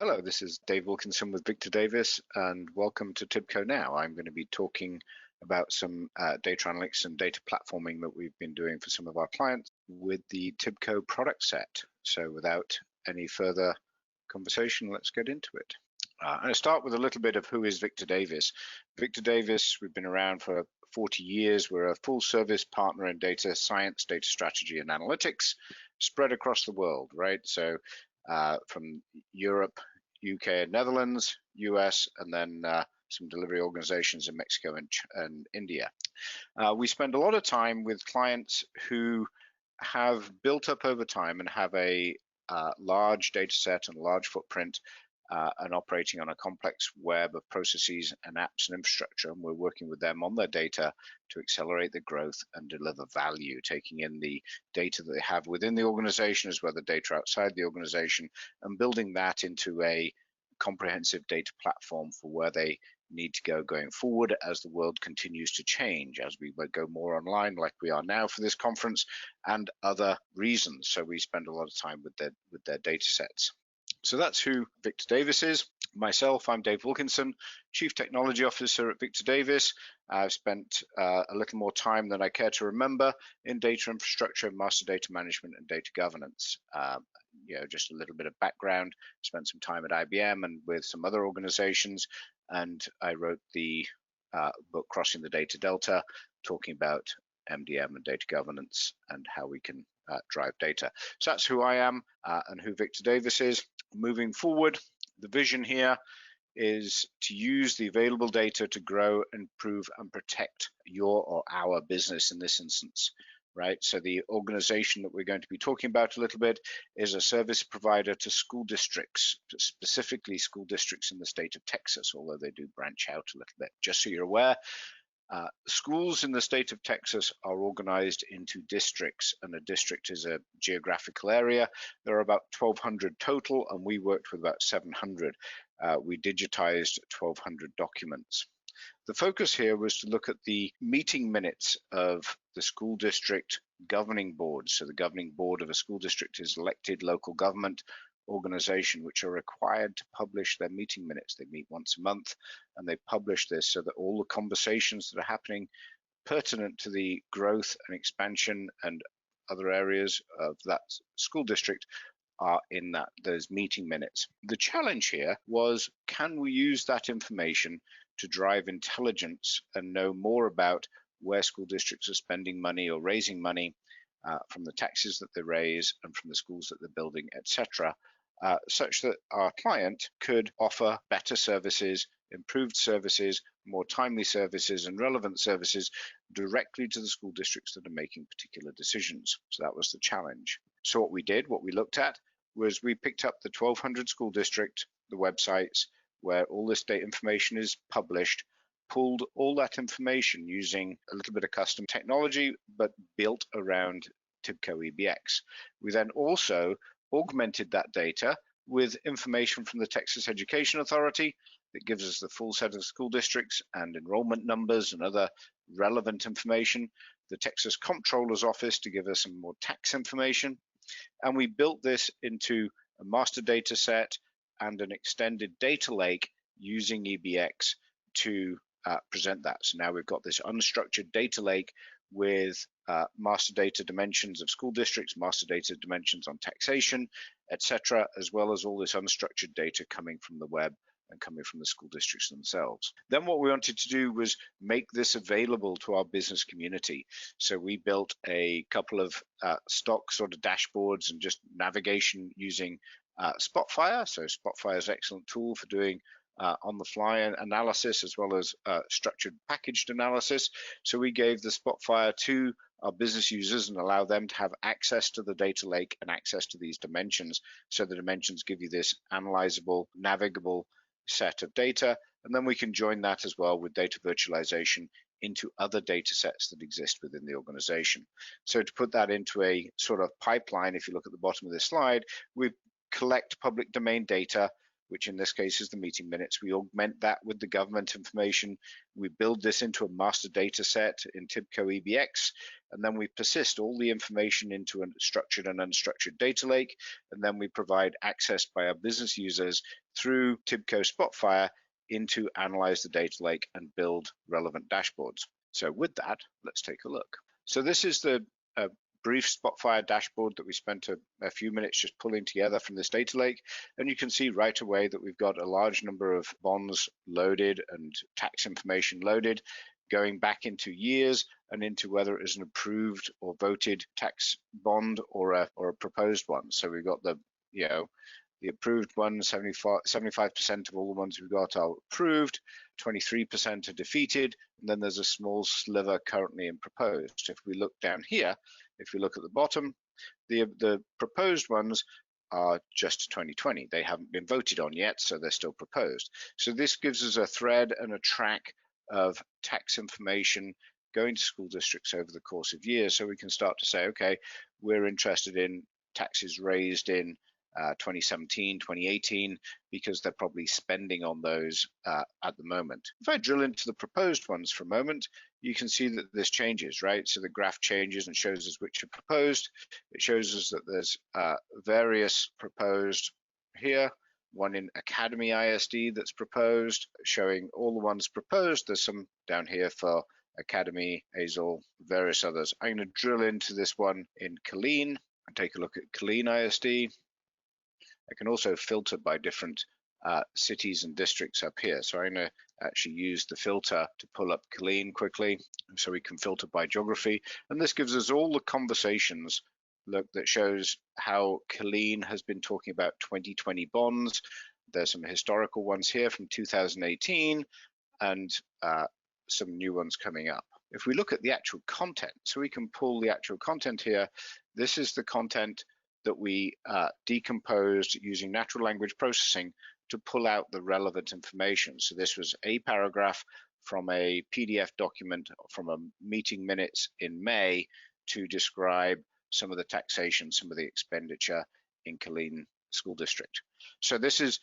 Hello, this is Dave Wilkinson with Victor Davis, and welcome to Tibco Now. I'm going to be talking about some data analytics and data platforming that we've been doing for some of our clients with the Tibco product set. So without any further conversation, let's get into it. I'm going to start with a little bit of who is Victor Davis. Victor Davis, we've been around for 40 years. We're a full service partner in data science, data strategy, and analytics spread across the world, right? So from Europe, UK and Netherlands, US, and then some delivery organizations in Mexico and India. We spend a lot of time with clients who have built up over time and have a large data set and large footprint and operating on a complex web of processes and apps and infrastructure, and we're working with them on their data to accelerate the growth and deliver value, taking in the data that they have within the organization as well as the data outside the organization, and building that into a comprehensive data platform for where they need to go going forward as the world continues to change, as we go more online like we are now for this conference, and other reasons. So we spend a lot of time with their data sets. So that's who Victor Davis is. Myself, I'm Dave Wilkinson, Chief Technology Officer at Victor Davis. I've spent a little more time than I care to remember in data infrastructure, master data management, and data governance. Just a little bit of background. Spent some time at IBM and with some other organizations, and I wrote the book Crossing the Data Delta, talking about MDM and data governance and how we can drive data. So that's who I am and who Victor Davis is. Moving forward, the vision here is to use the available data to grow, improve, and protect your or our business in this instance, right? So the organization that we're going to be talking about a little bit is a service provider to school districts, specifically school districts in the state of Texas, although they do branch out a little bit. Just so you're aware, schools in the state of Texas are organized into districts, and a district is a geographical area. There are about 1,200 total, and we worked with about 700. We digitized 1,200 documents. The focus here was to look at the meeting minutes of the school district governing board. So the governing board of a school district is elected local government organization, which are required to publish their meeting minutes. They meet once a month and they publish this so that all the conversations that are happening pertinent to the growth and expansion and other areas of that school district are in those meeting minutes. The challenge here was, can we use that information to drive intelligence and know more about where school districts are spending money or raising money from the taxes that they raise and from the schools that they're building, etc., such that our client could offer better services, improved services, more timely services, and relevant services directly to the school districts that are making particular decisions. So that was the challenge. So what we looked at, was we picked up the 1,200 school district, the websites where all this data information is published, pulled all that information using a little bit of custom technology, but built around Tibco EBX. We then also augmented that data with information from the Texas Education Authority that gives us the full set of school districts and enrollment numbers and other relevant information, the Texas Comptroller's Office to give us some more tax information, and we built this into a master data set and an extended data lake using EBX to present that. So now we've got this unstructured data lake with master data dimensions of school districts, master data dimensions on taxation, etc., as well as all this unstructured data coming from the web and coming from the school districts themselves. Then what we wanted to do was make this available to our business community. So we built a couple of stock sort of dashboards and just navigation using Spotfire. So Spotfire is an excellent tool for doing on-the-fly analysis as well as structured packaged analysis. So we gave the Spotfire to our business users and allow them to have access to the data lake and access to these dimensions. So the dimensions give you this analyzable, navigable set of data, and then we can join that as well with data virtualization into other data sets that exist within the organization. So to put that into a sort of pipeline, if you look at the bottom of this slide, we collect public domain data, which in this case is the meeting minutes. We augment that with the government information. We build this into a master data set in Tibco EBX. and then we persist all the information into a structured and unstructured data lake, and then we provide access by our business users through Tibco Spotfire into analyze the data lake and build relevant dashboards. So with that, let's take a look. So this is the brief Spotfire dashboard that we spent a few minutes just pulling together from this data lake, and you can see right away that we've got a large number of bonds loaded and tax information loaded, going back into years and into whether it is an approved or voted tax bond or a proposed one. So we've got the approved ones, 75% of all the ones we've got are approved, 23% are defeated, and then there's a small sliver currently in proposed. If we look down here, if we look at the bottom, the proposed ones are just 2020. They haven't been voted on yet, so they're still proposed. So this gives us a thread and a track of tax information going to school districts over the course of years, so we can start to say, okay, we're interested in taxes raised in 2017, 2018, because they're probably spending on those at the moment. If I drill into the proposed ones for a moment, you can see that this changes, right? So the graph changes and shows us which are proposed. It shows us that there's various proposed here, one in Academy ISD that's proposed, showing all the ones proposed. There's some down here for Academy, Hazel, various others. I'm going to drill into this one in Killeen and take a look at Killeen ISD. I can also filter by different cities and districts up here. So I'm going to actually use the filter to pull up Killeen quickly, so we can filter by geography. And this gives us all the conversations that shows how Killeen has been talking about 2020 bonds. There's some historical ones here from 2018 and some new ones coming up. If we look at the actual content, so we can pull the actual content here. This is the content that we decomposed using natural language processing to pull out the relevant information. So this was a paragraph from a PDF document from a meeting minutes in May to describe some of the taxation, some of the expenditure in Killeen School District. So this is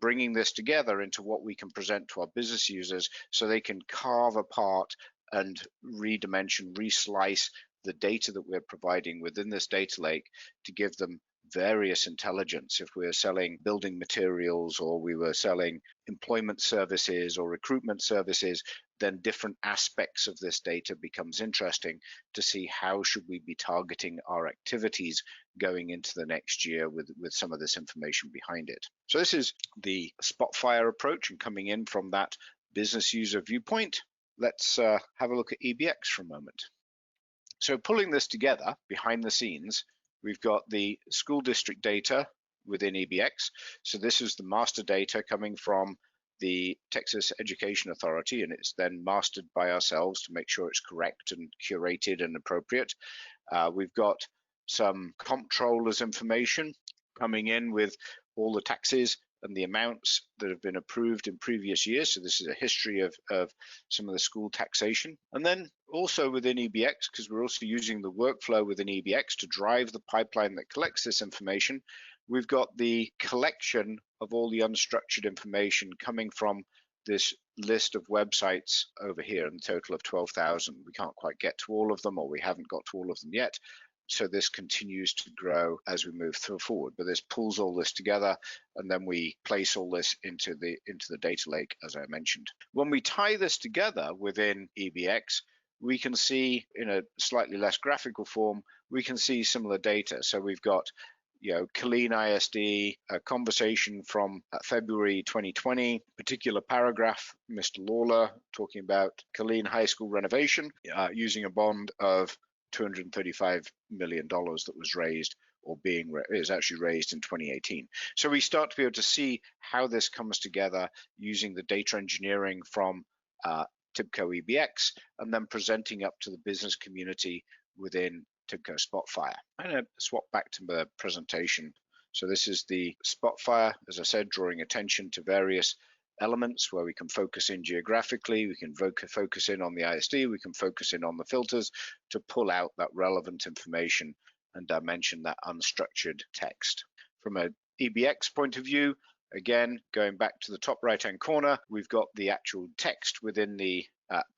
bringing this together into what we can present to our business users so they can carve apart and redimension, reslice the data that we're providing within this data lake to give them various intelligence. If we're selling building materials or we were selling employment services or recruitment services, then different aspects of this data becomes interesting to see how should we be targeting our activities going into the next year with some of this information behind it. So this is the Spotfire approach and coming in from that business user viewpoint. Let's have a look at EBX for a moment. So pulling this together behind the scenes, we've got the school district data within EBX. So this is the master data coming from the Texas Education Authority, and it's then mastered by ourselves to make sure it's correct and curated and appropriate. We've got some comptrollers information coming in with all the taxes and the amounts that have been approved in previous years. So this is a history of some of the school taxation. And then also within EBX, because we're also using the workflow within EBX to drive the pipeline that collects this information, we've got the collection of all the unstructured information coming from this list of websites over here, in a total of 12,000. We can't quite get to all of them, or we haven't got to all of them yet. So this continues to grow as we move forward, but this pulls all this together, and then we place all this into the data lake, as I mentioned. When we tie this together within EBX, we can see in a slightly less graphical form, we can see similar data. So we've got Killeen ISD, a conversation from February 2020, particular paragraph, Mr. Lawler talking about Killeen High School renovation using a bond of $235 million that was raised or is actually raised in 2018. So we start to be able to see how this comes together using the data engineering from Tibco EBX and then presenting up to the business community within Tibco Spotfire. I'm going to swap back to the presentation. So this is the Spotfire, as I said, drawing attention to various elements where we can focus in geographically, we can focus in on the ISD, we can focus in on the filters to pull out that relevant information and dimension that unstructured text. From an EBX point of view, again, going back to the top right-hand corner, we've got the actual text within the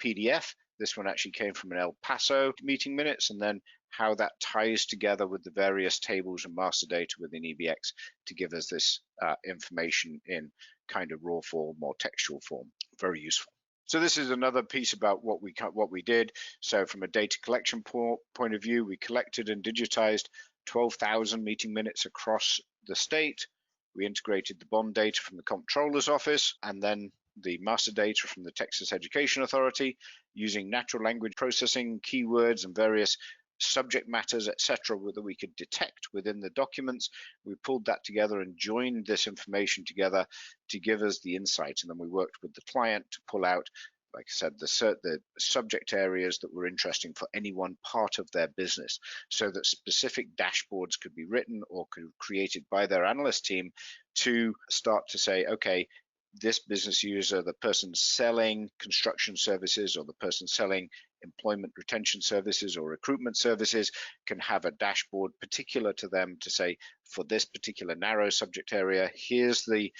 PDF, This one actually came from an El Paso meeting minutes, and then how that ties together with the various tables and master data within EBX to give us this information in kind of raw form or textual form. Very useful. So this is another piece about what we did. So from a data collection point of view, we collected and digitized 12,000 meeting minutes across the state. We integrated the bond data from the comptroller's office and then the master data from the Texas Education Authority using natural language processing, keywords, and various subject matters, etc., that we could detect within the documents. We pulled that together and joined this information together to give us the insight, and then we worked with the client to pull out, like I said, the subject areas that were interesting for any one part of their business, so that specific dashboards could be written or created by their analyst team to start to say, okay, this business user, the person selling construction services or the person selling employment retention services or recruitment services, can have a dashboard particular to them to say, for this particular narrow subject area, here's the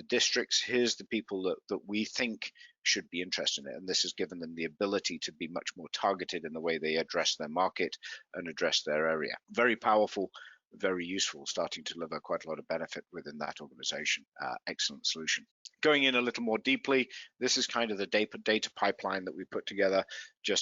districts, here's the people that we think should be interested in it. And this has given them the ability to be much more targeted in the way they address their market and address their area. Very powerful, very useful, starting to deliver quite a lot of benefit within that organization. Excellent solution. Going in a little more deeply, this is kind of the data pipeline that we put together.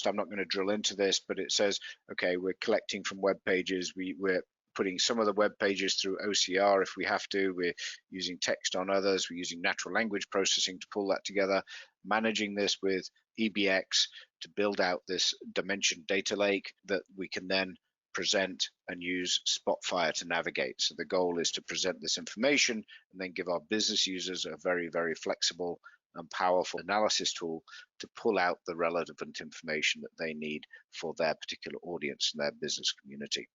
I'm not going to drill into this, but it says, okay, we're collecting from web pages. We're putting some of the web pages through OCR if we have to. We're using text on others. We're using natural language processing to pull that together, managing this with EBX to build out this dimension data lake that we can then present and use Spotfire to navigate. So the goal is to present this information and then give our business users a very, very flexible and powerful analysis tool to pull out the relevant information that they need for their particular audience and their business community.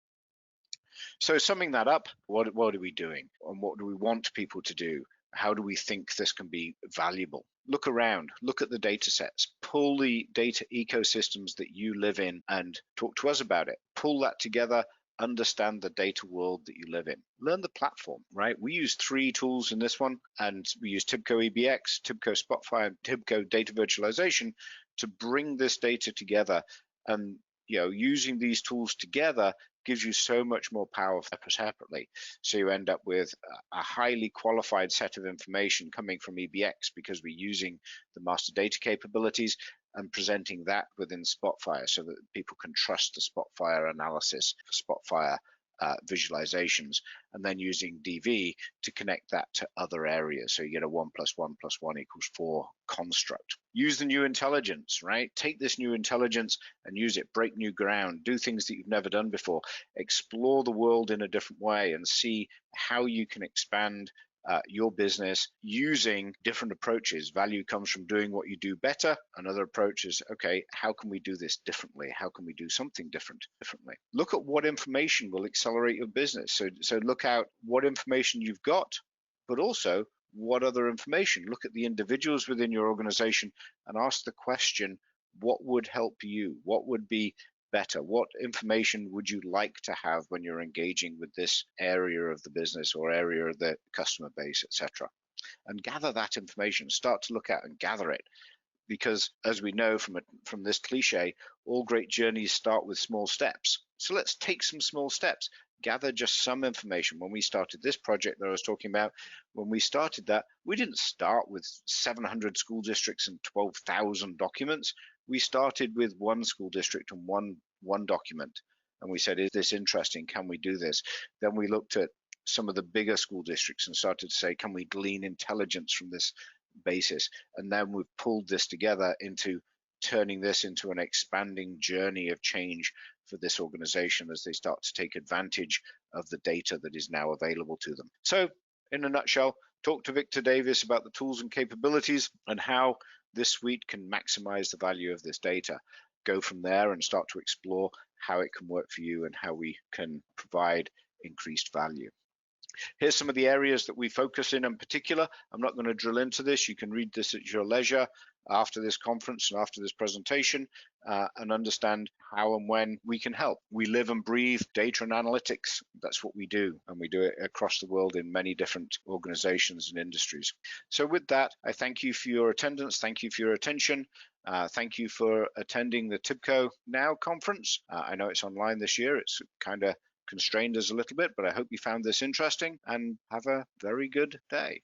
So summing that up, what are we doing and what do we want people to do? How do we think this can be valuable? Look around, look at the data sets, pull the data ecosystems that you live in and talk to us about it. Pull that together, understand the data world that you live in. Learn the platform, right? We use 3 tools in this one, and we use Tibco EBX, Tibco Spotfire, and Tibco Data Virtualization to bring this data together. And using these tools together gives you so much more power separately. So you end up with a highly qualified set of information coming from EBX because we're using the master data capabilities and presenting that within Spotfire so that people can trust the Spotfire analysis, Spotfire visualizations, and then using DV to connect that to other areas. So you get a 1 + 1 + 1 = 4 construct. Use the new intelligence, right? Take this new intelligence and use it, break new ground, do things that you've never done before, explore the world in a different way and see how you can expand your business using different approaches. Value comes from doing what you do better. Another approach is, okay, how can we do this differently? How can we do something differently? Look at what information will accelerate your business. So look out what information you've got, but also what other information. Look at the individuals within your organization and ask the question, what would help you? What would be better? What information would you like to have when you're engaging with this area of the business or area of the customer base, etc.? And gather that information. Start to look at and gather it, because as we know from this cliche, all great journeys start with small steps. So let's take some small steps. Gather just some information. When we started this project that I was talking about, when we started that, we didn't start with 700 school districts and 12,000 documents. We started with 1 school district and one document, and we said, is this interesting? Can we do this? Then we looked at some of the bigger school districts and started to say, can we glean intelligence from this basis? And then we've pulled this together into turning this into an expanding journey of change for this organization as they start to take advantage of the data that is now available to them. So in a nutshell, talk to Victor Davis about the tools and capabilities and how this suite can maximize the value of this data. Go from there and start to explore how it can work for you and how we can provide increased value. Here's some of the areas that we focus in particular. I'm not going to drill into this. You can read this at your leisure after this conference and after this presentation and understand how and when we can help. We live and breathe data and analytics. That's what we do, and we do it across the world in many different organizations and industries. So with that, I thank you for your attendance. Thank you for your attention. Thank you for attending the Tibco Now conference. I know it's online this year. It's kind of constrained us a little bit, but I hope you found this interesting and have a very good day.